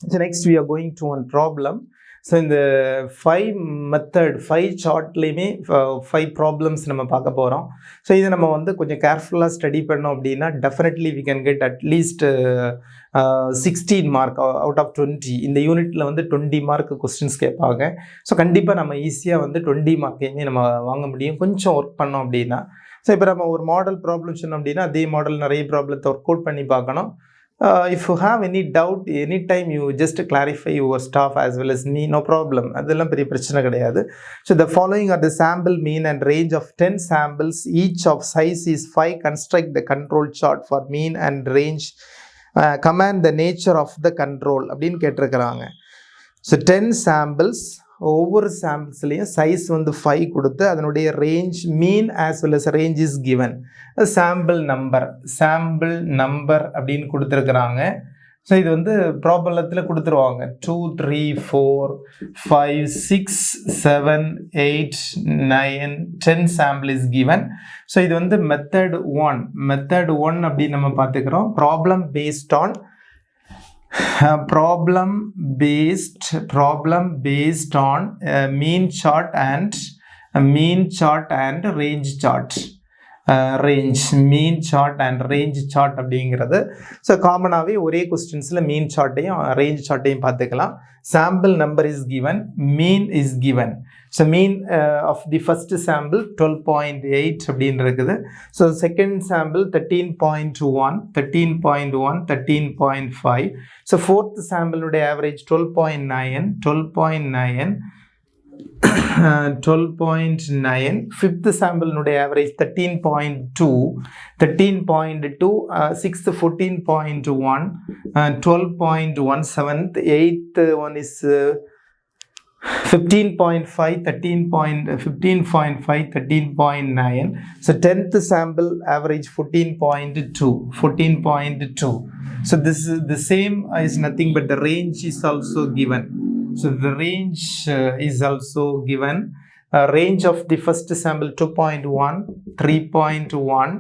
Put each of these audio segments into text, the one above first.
So next we are going to one problem. So in the 5 chartலையுமே 5 problems நம்ம பார்க்க போகிறோம். So இதை நம்ம வந்து கொஞ்சம் கேர்ஃபுல்லாக ஸ்டடி பண்ணோம் அப்படின்னா definitely we can get at least 16 mark out of 20. இந்த யூனிட்டில் வந்து 20 மார்க் கொஸ்டின்ஸ் கேட்பாங்க. ஸோ கண்டிப்பாக நம்ம ஈஸியாக வந்து 20 மார்க்கையுமே நம்ம வாங்க முடியும் கொஞ்சம் ஒர்க் பண்ணோம் அப்படின்னா. ஸோ இப்போ நம்ம ஒரு மாடல் ப்ராப்ளம் சொன்னோம் அப்படின்னா அதே மாடல் நிறைய ப்ராப்ளத்தை ஒர்க் அவுட் பண்ணி பார்க்கணும். If you have any doubt, anytime you just clarify your staff as well as me, no problem. அதெல்லாம் பெரிய பிரச்சனை கிடையாது. So the following are the sample mean and range of 10 samples. Each of size is 5. Construct the control chart for mean and range. Command the nature of the control அப்படின்னு கேட்டிருக்கிறாங்க. So 10 samples. ஒவ்வொரு சாம்பிள்ஸ்லையும் size வந்து 5 கொடுத்து அதனுடைய range mean as well as range is given. Sample number அப்படின்னு கொடுத்துருக்குறாங்க. So இது வந்து ப்ராப்ளத்தில் கொடுத்துருவாங்க 2 3 4 5 6 7 8 9 10 சாம்பிள் இஸ் கிவன். ஸோ இது வந்து மெத்தட் ஒன் அப்படின்னு நம்ம பார்த்துக்கிறோம். Problem based on mean chart and range chart. Mean chart and range chart அப்படிங்கிறது ஸோ காமனாகவே ஒரே கொஸ்டின்ஸில் மீன் சார்ட்டையும் ரேஞ்ச் சார்ட்டையும் பார்த்துக்கலாம். Sample number is given, mean is given. So mean of the first sample 12.8 அப்படின்னு இருக்குது. So second sample 13.1 13.5. So fourth சாம்பிளுடைய ஆவரேஜ் 12.9. ஃபிஃப்த் சாம்பிளினுடைய average 13.2. Sixth 14.1, 12.1. Seventh, eighth one is 15.5, 13.9. So 10th sample average 14.2. So this is the same is nothing but the range is also given. So the range is also given. Range of the first sample 2.1, 3.1,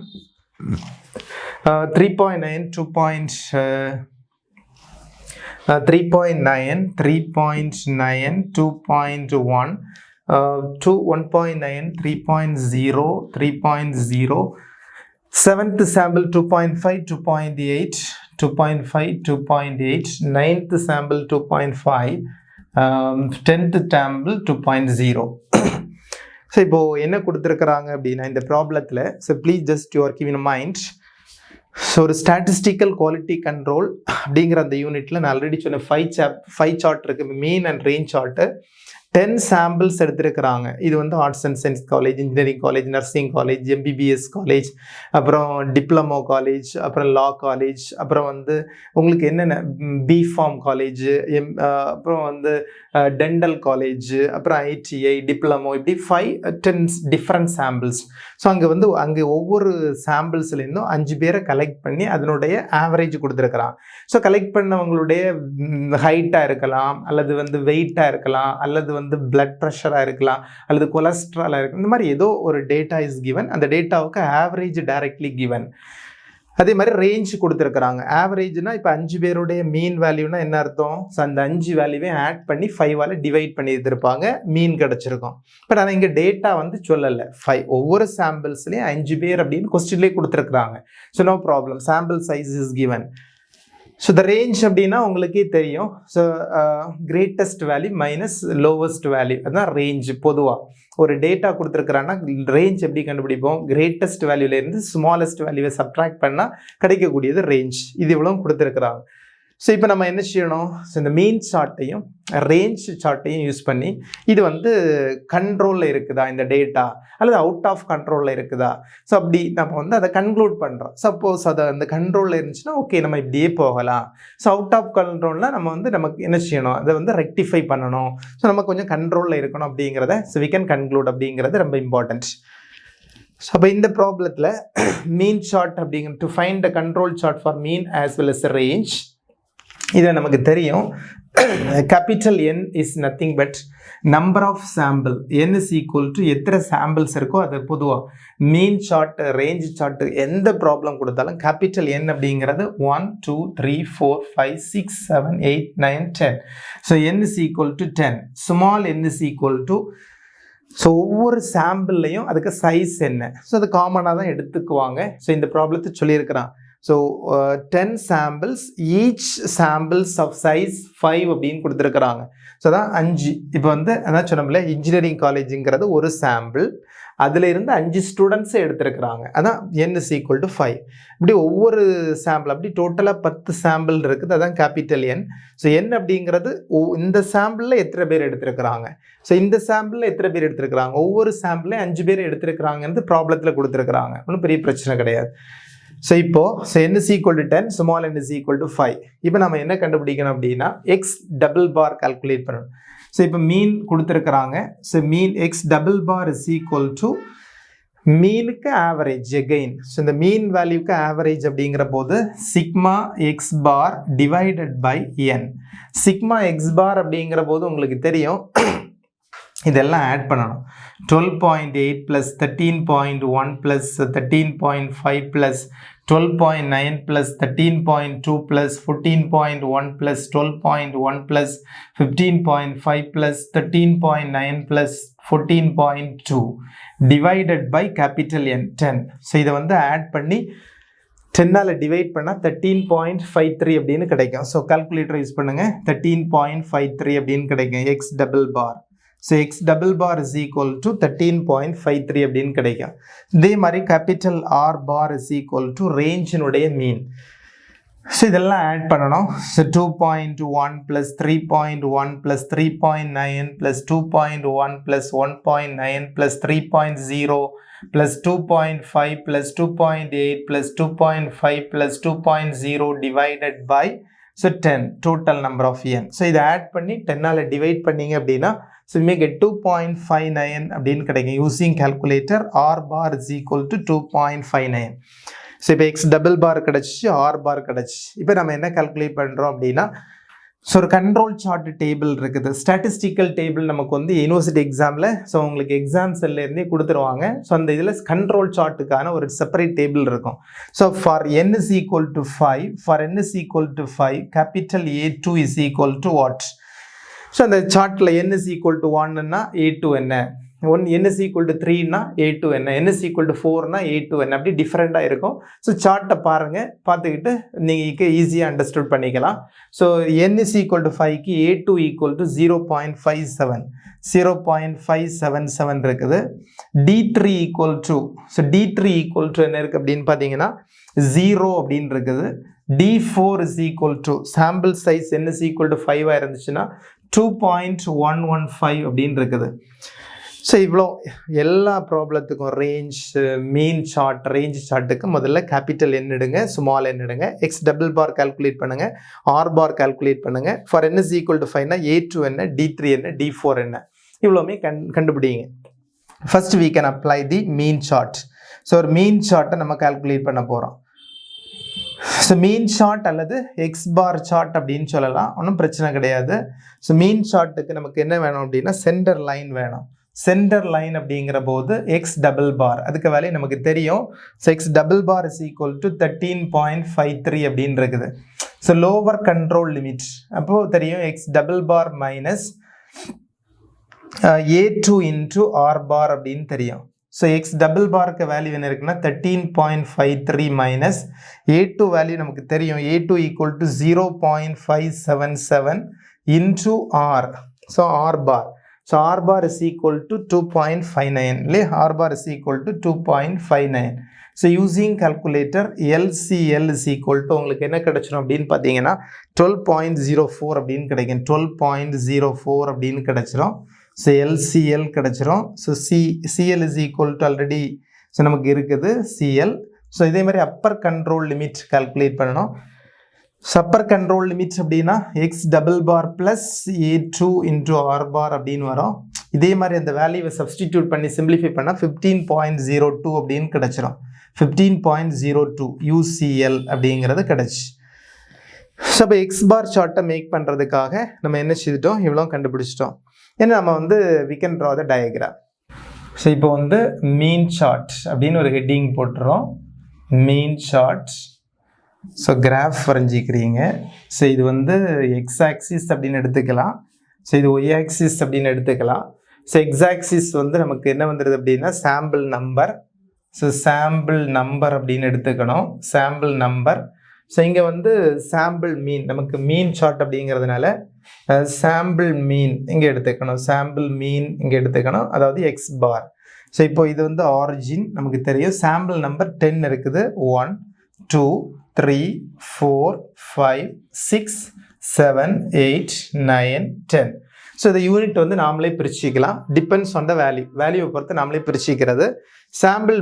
3.9, 3.9, 2.1, 1.9, 3.0, 3.0. Seventh sample 2.5, 2.8, 2.5, 2.8. Ninth sample 2.5. 10th sample 2.0. So இப்போது என்ன கொடுத்துருக்குறாங்க அப்படின்னா இந்த ப்ராப்ளத்தில் so please just you are keep in mind. So ஒரு statistical quality control அப்படிங்கிற அந்த யூனிட்டில் நான் ஆல்ரெடி சொன்ன 5 சார்ட் இருக்குது, mean and range chart. 10 samples எடுத்துருக்கிறாங்க. இது வந்து arts and science college, engineering college, nursing college, MBBS college, அப்புறம் டிப்ளமோ காலேஜ், அப்புறம் லா காலேஜ், அப்புறம் வந்து உங்களுக்கு என்னென்ன பிஃபார்ம் காலேஜ், அப்புறம் வந்து டென்டல் காலேஜ், அப்புறம் ஐடிஐ, டிப்ளமோ, இப்படி 5-10 டிஃப்ரெண்ட் சாம்பிள்ஸ். ஸோ அங்கே ஒவ்வொரு சாம்பிள்ஸ்லேருந்தும் 5 பேரை கலெக்ட் பண்ணி அதனுடைய ஆவரேஜ் கொடுத்துருக்குறான். ஸோ கலெக்ட் பண்ணவங்களுடைய ஹைட்டாக இருக்கலாம், அல்லது வந்து வெயிட்டாக இருக்கலாம், அல்லது வந்து பிளட் ப்ரெஷராக இருக்கலாம், அல்லது கொலஸ்ட்ராலாக இருக்கலாம். இந்த மாதிரி ஏதோ ஒரு டேட்டா இஸ் கிவன். அந்த டேட்டாவுக்கு ஆவரேஜ் டைரக்ட்லி கிவன். அதே மாதிரி ரேஞ்ச் கொடுத்துருக்குறாங்க. ஆவரேஜ்னா இப்போ 5 பேருடைய மீன் வேல்யூனா என்ன அர்த்தம்? ஸோ அந்த 5 வேல்யூவே ஆட் பண்ணி 5ஆல் டிவைட் பண்ணி எடுத்திருப்பாங்க, மீன் கிடச்சிருக்கும். பட் ஆனால் இங்கே டேட்டா வந்து சொல்லலை. ஒவ்வொரு சாம்பிள்ஸ்லேயும் 5 பேர் அப்படின்னு கொஸ்டின்லேயே கொடுத்துருக்குறாங்க. So no problem, sample size is given. So the range அப்படின்னா உங்களுக்கே தெரியும். So greatest value minus lowest value, அதுதான் ரேஞ்ச். பொதுவாக ஒரு டேட்டா கொடுத்துருக்குறாங்கன்னா ரேஞ்ச் எப்படி கண்டுபிடிப்போம்? கிரேட்டஸ்ட் வேல்யூலேருந்து ஸ்மாலஸ்ட் வேல்யூவை சப்ட்ராக்ட் பண்ணால் கிடைக்கக்கூடியது ரேஞ்ச். இது இவ்வளோ கொடுத்துருக்குறாங்க. ஸோ இப்போ நம்ம என்ன செய்யணும்? ஸோ இந்த மீன் சார்ட்டையும் ரேஞ்ச் சார்ட்டையும் யூஸ் பண்ணி இது வந்து கண்ட்ரோலில் இருக்குதா இந்த டேட்டா, அல்லது அவுட் ஆஃப் கண்ட்ரோலில் இருக்குதா, ஸோ அப்படி நம்ம வந்து அதை கன்க்ளூட் பண்ணுறோம். சப்போஸ் அதை அந்த கண்ட்ரோலில் இருந்துச்சுன்னா ஓகே நம்ம இப்படியே போகலாம். ஸோ அவுட் ஆஃப் கண்ட்ரோலில் நம்ம வந்து நமக்கு என்ன செய்யணும்? அதை வந்து ரெக்டிஃபை பண்ணணும். ஸோ நம்ம கொஞ்சம் கண்ட்ரோலில் இருக்கணும் அப்படிங்கிறத ஸோ வி கேன் கன்க்ளூட் அப்படிங்கிறது ரொம்ப இம்பார்ட்டன்ட். ஸோ அப்போ இந்த ப்ராப்ளத்தில் மீன் சார்ட் அப்படிங்கிற to find the control chart for mean as well as range, இதை நமக்கு தெரியும். capital N is nothing but number of sample. N is equal to எத்தனை samples இருக்கோ அது பொதுவா mean chart, range chart எந்த ப்ராப்ளம் கொடுத்தாலும் capital N அப்படிங்கிறது 1 2 3 4 5 6 7 8 9 10. So N is equal to 10. Small n is equal to, so ஒவ்வொரு சாம்பிள்லையும் அதுக்கு size என்ன, ஸோ அது காமனாக தான் எடுத்துக்குவாங்க. ஸோ இந்த ப்ராப்ளத்தை சொல்லியிருக்கிறான். So 10 samples, each samples of size 5 அப்படின்னு கொடுத்துருக்குறாங்க. ஸோ அதான் 5. இப்போ வந்து அதான் சொன்னோம்ல, இன்ஜினியரிங் காலேஜுங்கிறது ஒரு சாம்பிள், அதில் இருந்து 5 ஸ்டூடெண்ட்ஸை எடுத்துருக்குறாங்க. அதான் n is equal to 5. இப்படி ஒவ்வொரு சாம்பிள் அப்படி டோட்டலாக 10 சாம்பிள் இருக்குது. அதான் கேபிட்டல் N. ஸோ n அப்படிங்கிறது இந்த சாம்பிளில் எத்தனை பேர் எடுத்துருக்குறாங்க, ஸோ இந்த சாம்பிளில் எத்தனை பேர் எடுத்துருக்குறாங்க, ஒவ்வொரு சாம்பிளையும் 5 பேர் எடுத்துருக்குறாங்கன்னு ப்ராப்ளத்தில் கொடுத்துருக்குறாங்க. ஒன்றும் பெரிய பிரச்சனை கிடையாது. ஸோ இப்போ n is equal to 10, small n is equal to 5. இப்போ நம்ம என்ன கண்டுபிடிக்கணும் அப்படின்னா x டபுள் பார் கால்குலேட் பண்ணணும். ஸோ இப்போ மீன் கொடுத்துருக்குறாங்க. So mean x double bar is equal to மீனுக்கு ஆவரேஜ் அகெயின். ஸோ இந்த மீன் வேல்யூக்கு ஆவரேஜ் அப்படிங்கிற போது sigma X bar divided by N. Sigma X bar அப்படிங்கிற போது உங்களுக்கு தெரியும், இதெல்லாம் ஆட் பண்ணணும். 12.8 plus 13.1 plus 13.5 plus 12.9 plus 13.2 plus 14.1 plus 12.1 plus 15.5 plus 13.9 plus 14.2 divided by capital N 10. So இதை வந்து ஆட் பண்ணி 10ஆல் டிவைட் பண்ணால் 13.53 அப்படின்னு கிடைக்கும். ஸோ கால்குலேட்டர் யூஸ் பண்ணுங்கள். 13.53 அப்படின்னு கிடைக்கும் x double bar. So x double bar is equal to 13.53 அப்படின்னு கிடைக்கும். இதே மாதிரி capital R bar is equal to ரேஞ்சினுடைய மீன். ஸோ இதெல்லாம் ஆட் பண்ணணும். So 2.1 plus 3.1 plus 3.9 plus 2.1 plus 1.9 plus 3.0 plus 2.5 plus 2.8 plus 2.5 plus 2.0 divided by so 10 total number of n. So இதை add பண்ணி 10ஆல் divide பண்ணிங்க அப்படின்னா so we may get 2.59 அப்படின்னு கிடைக்கும். using calculator r bar is equal to 2.59. So இப்போ X double பார் கிடச்சி, R பார் கிடச்சி. இப்போ நம்ம என்ன கால்குலேட் பண்ணுறோம் அப்படின்னா, ஸோ ஒரு கண்ட்ரோல் சார்ட் டேபிள் இருக்குது, ஸ்டாட்டிஸ்டிக்கல் டேபிள் நமக்கு வந்து யூனிவர்சிட்டி எக்ஸாமில் ஸோ உங்களுக்கு எக்ஸாம் செல்லேருந்தே கொடுத்துருவாங்க. ஸோ அந்த இதில் கண்ட்ரோல் சார்ட்டுக்கான ஒரு செப்பரேட் டேபிள் இருக்கும். So for n is equal to 5, for n is equal to 5, capital A2 is equal to what? So அந்த சார்ட்டில் n is equal to 1ன்னா A2 என்ன, n is equal to 3னா A2 என்ன, n is equal to 4னா A2 என்ன, அப்படி டிஃப்ரெண்ட்டாக இருக்கும். So சார்ட்டை பாருங்கள், பார்த்துக்கிட்டு நீங்கள் ஈஸியாக அண்டர்ஸ்டாண்ட் பண்ணிக்கலாம். So n is equal to 5க்கு A2 equal to 0.57, 0.577 இருக்குது. D3 equal to, so D3 equal to என்ன இருக்குது அப்படின்னு பார்த்தீங்கன்னா 0 அப்படின்னு இருக்குது. D4 is equal to, sample size n is equal to 5 இருந்துச்சுன்னா 2.115 அப்படின்னு இருக்குது. ஸோ இவ்வளோ எல்லா ப்ராப்ளத்துக்கும் ரேஞ்ச், மீன் சார்ட், ரேஞ்ச் சார்ட்டுக்கு முதல்ல கேபிட்டல் n எடுங்க, ஸ்மால் n எடுங்க, எக்ஸ் டபுள் பார் கால்குலேட் பண்ணுங்கள், ஆர் பார் கால்குலேட் பண்ணுங்கள். For n is equal to 5னா A2 என்ன, D3 என்ன, D4 என்ன, இவ்வளோமே கண்டுபிடிங்க. First we can apply the mean chart. So ஒரு மீன் சார்ட்டை நம்ம கால்குலேட் பண்ண போகிறோம். ஸோ மீன் சார்ட் அல்லது எக்ஸ் பார் சார்ட் அப்படின்னு சொல்லலாம், ஒன்றும் பிரச்சனை கிடையாது. ஸோ மீன் சார்ட்டுக்கு நமக்கு என்ன வேணும் அப்படின்னா சென்டர் லைன் வேணும். சென்டர் லைன் அப்படிங்கிற போது எக்ஸ் டபுள் பார், அதுக்கு வேலையை நமக்கு தெரியும். So x double bar is equal to 13.53 அப்படின்னு இருக்குது. ஸோ லோவர் கண்ட்ரோல் லிமிட் அப்போது தெரியும் x double bar minus A2 into R bar அப்படின்னு தெரியும். ஸோ எக்ஸ் டபுள் பாருக்கு வேல்யூ என்ன இருக்குன்னா 13.53 மைனஸ் A2 வேல்யூ நமக்கு தெரியும், A2 equal to 0.577 into R. So R bar, so R bar is equal to 2.59 இல்லையா, R bar is equal to 2.59. So using calculator LCL is equal to உங்களுக்கு என்ன கிடைச்சிடும் அப்படின்னு பார்த்தீங்கன்னா 12.04 அப்படின்னு கிடைக்கும். 12.04 அப்படின்னு கிடைச்சிரும். ஸோ LCL கிடைச்சிரும். So CL is equal to already so நமக்கு இருக்குது CL. ஸோ இதே மாதிரி அப்பர் கண்ட்ரோல் லிமிட் கால்குலேட் பண்ணணும். அப்பர் கண்ட்ரோல் லிமிட் அப்படின்னா x double bar plus A2 into R bar அப்படின்னு வரும். இதே மாதிரி அந்த வேல்யூவை சப்ஸ்டிடியூட் பண்ணி சிம்பிளிஃபை பண்ணால் 15.02 அப்படின்னு கிடச்சிரும். 15.02 UCL அப்படிங்கிறது கிடச்சி. ஸோ இப்போ எக்ஸ் பார் சார்ட்டை மேக் பண்ணுறதுக்காக நம்ம என்ன செய்துட்டோம், இவ்வளோ கண்டுபிடிச்சிட்டோம். ஏன்னா நம்ம வந்து we can draw the diagram. So இப்போ வந்து மீன் சார்ட் அப்படின்னு ஒரு ஹெட்டிங் போட்டுறோம். Mean chart. ஸோ கிராஃப் வரைஞ்சிக்கிறீங்க. ஸோ இது வந்து எக்ஸ் ஆக்சிஸ் அப்படின்னு எடுத்துக்கலாம். ஸோ இது ஒய் ஆக்சிஸ் அப்படின்னு எடுத்துக்கலாம். ஸோ எக்ஸ் ஆக்சிஸ் வந்து நமக்கு என்ன வந்துடுது அப்படின்னா sample number. So sample number அப்படின்னு எடுத்துக்கணும். Sample number. ஸோ இங்கே வந்து சாம்பிள் மீன், நமக்கு மீன் சார்ட் அப்படிங்கிறதுனால சாம்பிள் மீன் இங்கே எடுத்துக்கணும். சாம்பிள் மீன் இங்கே எடுத்துக்கணும், அதாவது எக்ஸ் பார். ஸோ இப்போ இது வந்து ஆரிஜின் நமக்கு தெரியும். சாம்பிள் நம்பர் 10 இருக்குது. 1 2 3 4 5 6 7 8 9 10. ஸோ இந்த யூனிட் வந்து நாமளே பிரிச்சுக்கலாம். டிபெண்ட்ஸ் ஆன் த வேல்யூவை பொறுத்து நாமளே பிரிச்சுக்கிறது. சாம்பிள்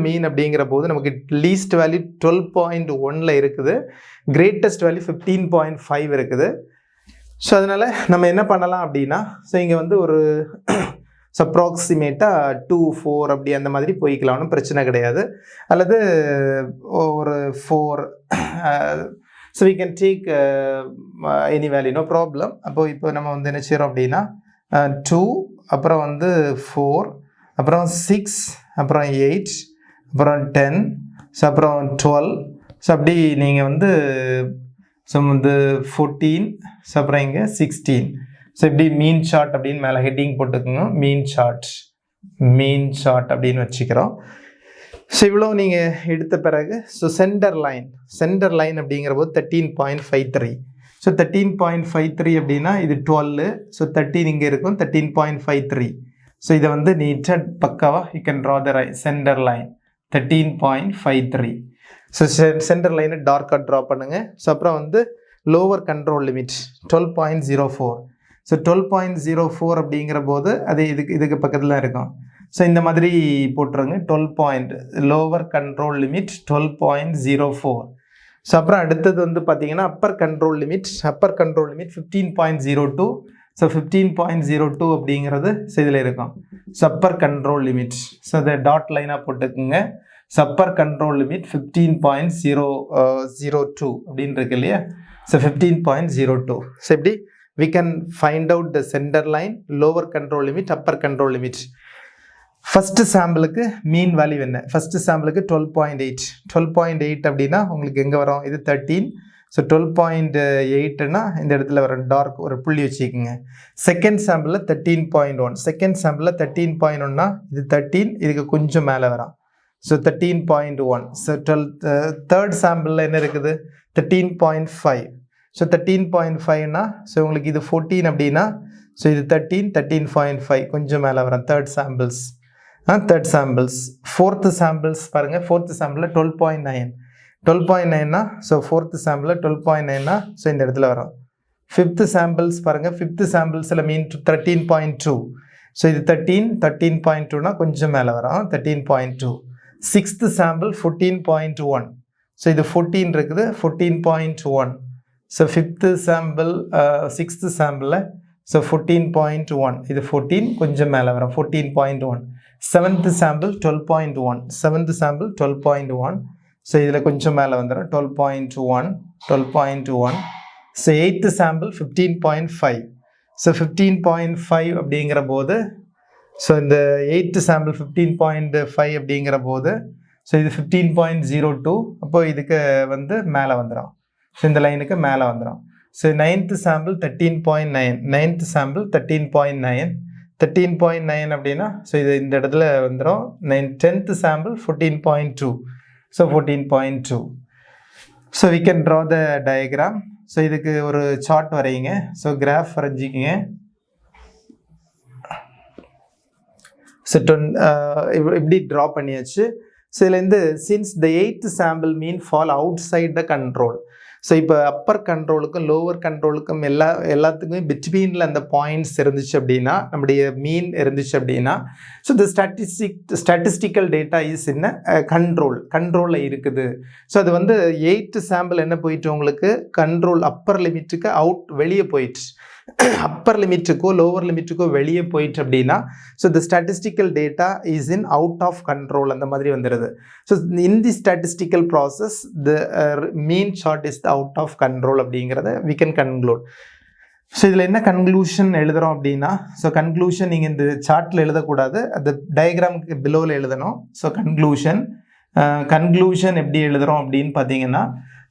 மீன் அப்படிங்கிற போது நமக்கு லீஸ்ட் வேல்யூ 12.1ல் இருக்குது. கிரேட்டஸ்ட் வேல்யூ 15.5 இருக்குது. ஸோ அதனால் நம்ம என்ன பண்ணலாம் அப்படின்னா, ஸோ இங்கே வந்து ஒரு அப்ராக்சிமேட்டாக 2 4 அப்படி அந்த மாதிரி போய்க்கலாம், ஒன்றும் பிரச்சனை கிடையாது. அல்லது ஒரு 4, so we can take any value, no problem. அப்போ இப்போ நம்ம வந்து என்ன செய்கிறோம் அப்படின்னா 2, அப்புறம் வந்து 4, அப்புறம் 6, அப்புறம் 8, அப்புறம் 10, ஸோ அப்புறம் 12. ஸோ அப்படி நீங்கள் வந்து ஸோ வந்து 14, ஸோ அப்புறம் இங்கே 16. ஸோ இப்படி மீன் சார்ட் அப்படின்னு மேலே ஹெட்டிங் போட்டுக்கோங்க. மீன் சார்ட் அப்படின்னு வச்சுக்கிறோம். ஸோ இவ்வளோ நீங்கள் எடுத்த பிறகு ஸோ சென்டர் லைன் அப்படிங்கிற போது 13.53. ஸோ 13.53 அப்படின்னா இது 12. ஸோ 13 இங்கே இருக்கும். 13.53. ஸோ இதை வந்து நீட்டாக பக்காவாக you can draw the centre line 13.53. So centre லைனை டார்க்காக ட்ரா பண்ணுங்கள். ஸோ அப்புறம் வந்து லோவர் கண்ட்ரோல் லிமிட் 12.04. ஸோ 12.04 அப்படிங்கிற போது அது இதுக்கு பக்கத்தில் இருக்கும். ஸோ இந்த மாதிரி போட்டுருங்க. Lower control limit 12.04. ஸோ அப்புறம் அடுத்தது வந்து பார்த்தீங்கன்னா அப்பர் கண்ட்ரோல் லிமிட் 15.02. ஸோ 15.02 அப்படிங்கிறது ஸோ இதில் இருக்கும். So upper control limit, so அதை டாட் லைனாக போட்டுக்குங்க. ஸோ அப்பர் கண்ட்ரோல் லிமிட் 15.02 அப்படின்னு இருக்கு இல்லையா. ஸோ 15.02. ஸோ எப்படி we can find out the center line, lower control limit, upper control limit. First சாம்பிளுக்கு மீன் வேல்யூ என்ன? ஃபஸ்ட்டு சாம்பிளுக்கு 12.8 அப்படின்னா உங்களுக்கு எங்கே வரும்? இது 13. ஸோ 12.8னா இந்த இடத்துல வர டார்க் ஒரு புள்ளி வச்சுக்கோங்க. செகண்ட் சாம்பிளில் 13.1. செகண்ட் சாம்பிளில் 13.1னா இது 13, இதுக்கு கொஞ்சம் மேலே வரும். ஸோ 13.1. ஸோ தேர்ட் சாம்பிளில் என்ன இருக்குது? 13.5. ஸோ 13.5னா ஸோ உங்களுக்கு இது 14 அப்படின்னா ஸோ இது 13.5 கொஞ்சம் மேலே வரும். Third samples. ஃபோர்த்து சாம்பிள்ஸ் பாருங்கள். ஃபோர்த்து சாம்பிளில் 12.9னா ஸோ ஃபோர்த்து சாம்பிளில் 12.9னா ஸோ இந்த இடத்துல வரும். ஃபிஃப்த்து சாம்பிள்ஸ் பாருங்கள். ஃபிஃப்த்து சாம்பிள்ஸில் மீன் 13.2. ஸோ இது 13.2னா கொஞ்சம் மேலே வரும். 13.2. Sixth sample 14.1. ஸோ இது 14 இருக்குது. 14.1. ஸோ ஃபிஃப்த்து சாம்பிள் சிக்ஸ்த்து சாம்பிளில் ஸோ 14.1. இது 14 கொஞ்சம் மேலே வரும். 14.1. Seventh sample 12.1. ஸோ இதில் கொஞ்சம் மேலே வந்துடும். 12.1. So eighth sample 15.5. ஸோ 15.5 அப்படிங்கிற போது ஸோ இந்த எயித்து சாம்பிள் 15.5 அப்படிங்கிற போது ஸோ இது 15.02. அப்போது இதுக்கு வந்து மேலே வந்துடும். ஸோ இந்த லைனுக்கு மேலே வந்துடும். So ninth sample 13.9. Ninth sample 13.9. 13.9 அப்படின்னா ஸோ இது இந்த இடத்துல வந்துடும். Tenth sample 14.2. So 14.2. So we can draw the diagram. So இதுக்கு ஒரு சார்ட் வரையுங்க. ஸோ கிராஃப் வரைஞ்சிக்கிங்க. ஸோ இப்படி ட்ரா பண்ணியாச்சு. ஸோ இதுலேருந்து since the eighth sample mean fall outside the control. So இப்போ அப்பர் கண்ட்ரோலுக்கும் லோவர் கண்ட்ரோலுக்கும் எல்லாத்துக்குமே பிட்வீனில் அந்த பாயிண்ட்ஸ் இருந்துச்சு அப்படின்னா, நம்முடைய மீன் இருந்துச்சு அப்படின்னா, so the statistical data is இன் கண்ட்ரோலில் இருக்குது. ஸோ அது வந்து 8 சாம்பிள் என்ன போயிட்டு உங்களுக்கு கண்ட்ரோல் அப்பர் லிமிட்டுக்கு வெளியே போயிட்டு, அப்பர் லிமிட்டுக்கோ லோவர் லிமிட்டுக்கோ வெளியே போயிட்டு அப்படின்னா, so the statistical data is in out of control அந்த மாதிரி வந்துடுது. So in the statistical process the mean chart is the out of control அப்படிங்கிறத வி கேன் கன்க்ளூட். ஸோ இதில் என்ன கன்க்ளூஷன் எழுதுகிறோம் அப்படின்னா, ஸோ கன்க்ளூஷன் நீங்கள் இந்த சார்ட்டில் எழுதக்கூடாது, அந்த டயக்ராமுக்கு பிலோவில் எழுதணும். ஸோ கன்க்ளூஷன் எப்படி எழுதுகிறோம் அப்படின்னு பார்த்தீங்கன்னா,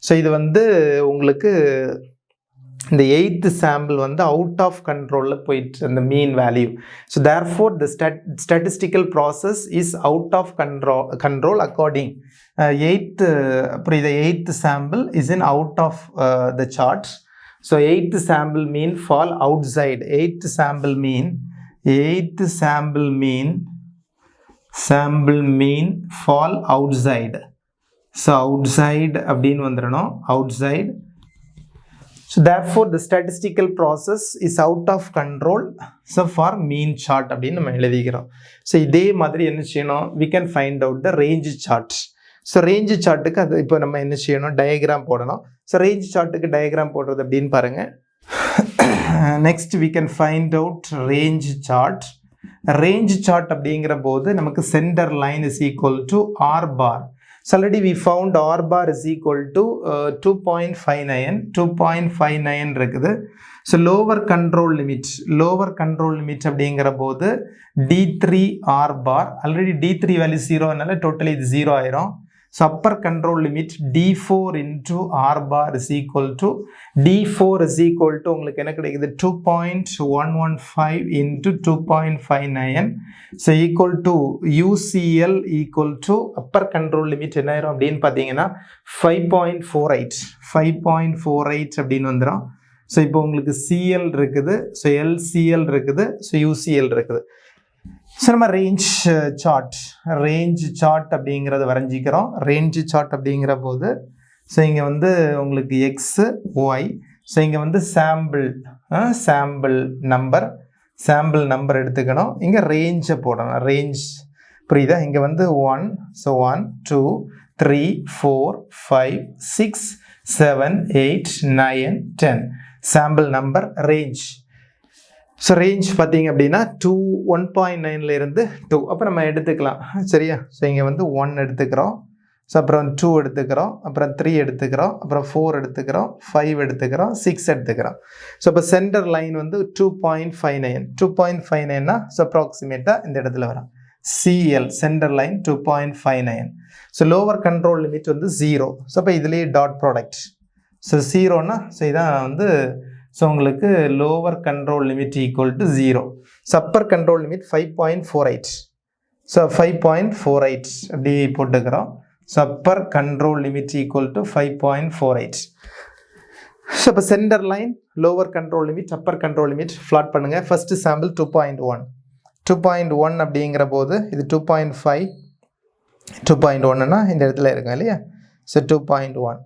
ஸோ இது வந்து உங்களுக்கு இந்த 8th சாம்பிள் வந்து அவுட் ஆஃப் கண்ட்ரோலில் போயிட்டு அந்த mean value. So therefore the statistical process is out of control according 8th sample is in out of the chart. So 8th sample mean fall outside. 8th sample mean fall outside. So outside அப்படின்னு வந்துடணும், outside. So therefore the statistical process is out of control. So for mean chart அப்படின்னு நம்ம எழுதிக்கிறோம். So இதே மாதிரி என்ன செய்யணும், we can find out the range chart. So range சார்ட்டுக்கு அது இப்போ நம்ம என்ன செய்யணும், டயக்ராம் போடணும். ஸோ ரேஞ்ச் சார்ட்டுக்கு டயக்ராம் போடுறது அப்படின்னு பாருங்கள். Next we can find out range chart. Range chart அப்படிங்கிற போது நமக்கு centre line is equal to R bar. So already we found R bar is equal to 2.59 இருக்குது. ஸோ லோவர் கண்ட்ரோல் லிமிட் அப்படிங்கிற போது D3 R bar, already D3 value 0னால totally இது 0 ஆயிரும். So upper control limit D4 into R bar is equal to உங்களுக்கு என்ன கிடைக்குது 2.115 into 2.59. So equal to UCL equal to Appar control limit என்ன ஆயிரும் அப்படின்னு பார்த்தீங்கன்னா 5.48 அப்படின்னு வந்துடும். ஸோ இப்போ உங்களுக்கு CL இருக்குது, ஸோ LCL இருக்குது, ஸோ UCL இருக்குது. ஸோ நம்ம ரேஞ்ச் சார்ட் அப்படிங்கிறத வரைஞ்சிக்கிறோம். ரேஞ்ச் சார்ட் அப்படிங்கிற போது ஸோ இங்கே வந்து உங்களுக்கு எக்ஸு ஒய், ஸோ இங்கே வந்து சாம்பிள் நம்பர் எடுத்துக்கணும். இங்கே ரேஞ்சை போடணும், ரேஞ்ச் புரியுதா? இங்கே வந்து 1, so 1 2 3 4 5 6 7 8 9 10 sample number range. So range பார்த்தீங்க அப்படின்னா 1.9 இருந்து 2 அப்போ நம்ம எடுத்துக்கலாம், சரியா? ஸோ இங்கே வந்து 1 எடுத்துக்கிறோம், ஸோ அப்புறம் 2 எடுத்துக்கிறோம், அப்புறம் 3 எடுத்துக்கிறோம், அப்புறம் 4 எடுத்துக்கிறோம், 5 எடுத்துக்கிறோம், 6 எடுத்துக்கிறோம். ஸோ இப்போ சென்டர் லைன் வந்து 2.59னா ஸோ அப்ராக்சிமேட்டாக இந்த இடத்துல வரும். CL centre line 2.59. So lower control limit வந்து 0. ஸோ அப்போ இதுலேயே டாட் ப்ராடக்ட். ஸோ 0னா ஸோ இதான் வந்து ஸோ உங்களுக்கு lower control limit equal to 0. So upper control limit 5.48. So 5.48 அப்படி போட்டுக்கிறோம். So upper control limit equal to 5.48. So இப்போ centre line, lower control limit, upper control limit plot பண்ணுங்கள். First sample 2.1 அப்படிங்கிற போது இது 2.5, 2.1னா இந்த இடத்துல இருக்கும் இல்லையா? ஸோ 2.1.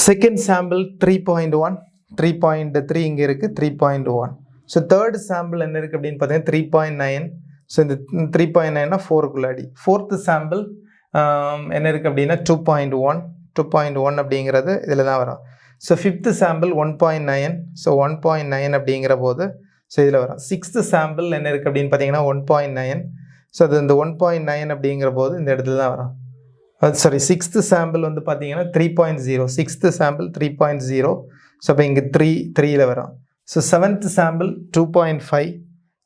செகண்ட் சாம்பிள் 3.1, 3.3 இங்கே இருக்குது, 3.1. ஸோ தேர்ட் சாம்பிள் என்ன இருக்குது அப்படின்னு பார்த்தீங்கன்னா 3.9. ஸோ இந்த 3.9னா 4க்குள்ளாடி. ஃபோர்த்து சாம்பிள் என்ன இருக்குது அப்படின்னா 2.1 அப்படிங்கிறது இதில் தான் வரும். So fifth sample 1.9. ஸோ 1.9 அப்படிங்கிற போது ஸோ இதில் வரும். சிக்ஸ்த்து சாம்பிள் என்ன இருக்குது அப்படின்னு பார்த்தீங்கன்னா 1.9. ஸோ அது இந்த 1.9 அப்படிங்கிற போது இந்த இடத்துல தான் வரும். சாரி, சிக்ஸ்த்து சாம்பிள் வந்து பார்த்தீங்கன்னா 3.0. Sixth sample 3.0. ஸோ அப்போ இங்கே 3ல் வரும். So seventh sample 2.5.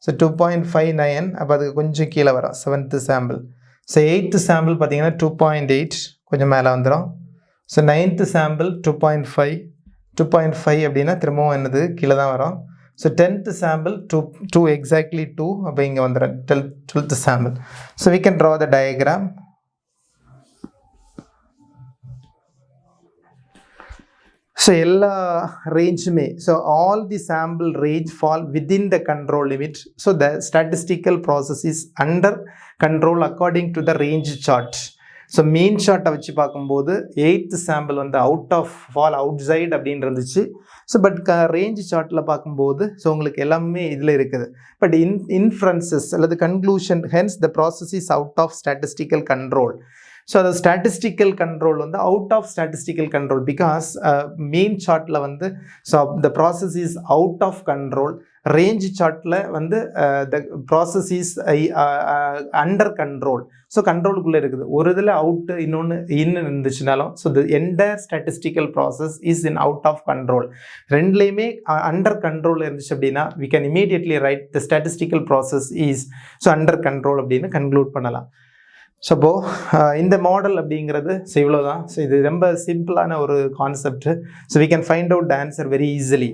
ஸோ 2.59 அப்போ அதுக்கு கொஞ்சம் கீழே வரும் seventh sample. So eighth sample பார்த்தீங்கன்னா 2.8 கொஞ்சம் மேலே வந்துடும். ஸோ நைன்த்து சாம்பிள் 2.5 அப்படின்னா திரும்பவும் என்னது கீழே தான் வரும். ஸோ டென்த்து சாம்பிள் 2 எக்ஸாக்ட்லி 2 அப்போ இங்கே வந்துடும் 12th sample. So we can draw the diagram. So எல்லா ரேஞ்சுமே, so all the sample range fall within the control limit. So the statistical process is under control according to the range chart. So main ஷார்ட்டை வச்சு பார்க்கும்போது 8th sample வந்து fall out side அப்படின்னு இருந்துச்சு. So but range சார்ட்டில் பார்க்கும்போது so உங்களுக்கு எல்லாமே இதில் இருக்குது. பட் இன்ஃபரன்சஸ் அல்லது conclusion hence the process is out of statistical control. So அது ஸ்டாட்டிஸ்டிக்கல் கண்ட்ரோல் வந்து out of statistical control because main சார்ட்டில் வந்து so the process is out of control. Range சார்ட்டில் வந்து the process is under control. So கண்ட்ரோலுக்குள்ளே இருக்குது. ஒரு இதில் அவுட்டு இன்னொன்று இருந்துச்சுனாலும் so the entire statistical process is in out of control. ரெண்டுலேயுமே அண்டர் கண்ட்ரோல் இருந்துச்சு அப்படின்னா we can immediately right the statistical process is so under control அப்படின்னு கன்க்ளூட் பண்ணலாம். ஸோ இப்போது இந்த மாடல் அப்படிங்கிறது ஸோ இவ்வளோ தான். ஸோ இது ரொம்ப சிம்பிளான ஒரு concept. So we can find out the answer very easily.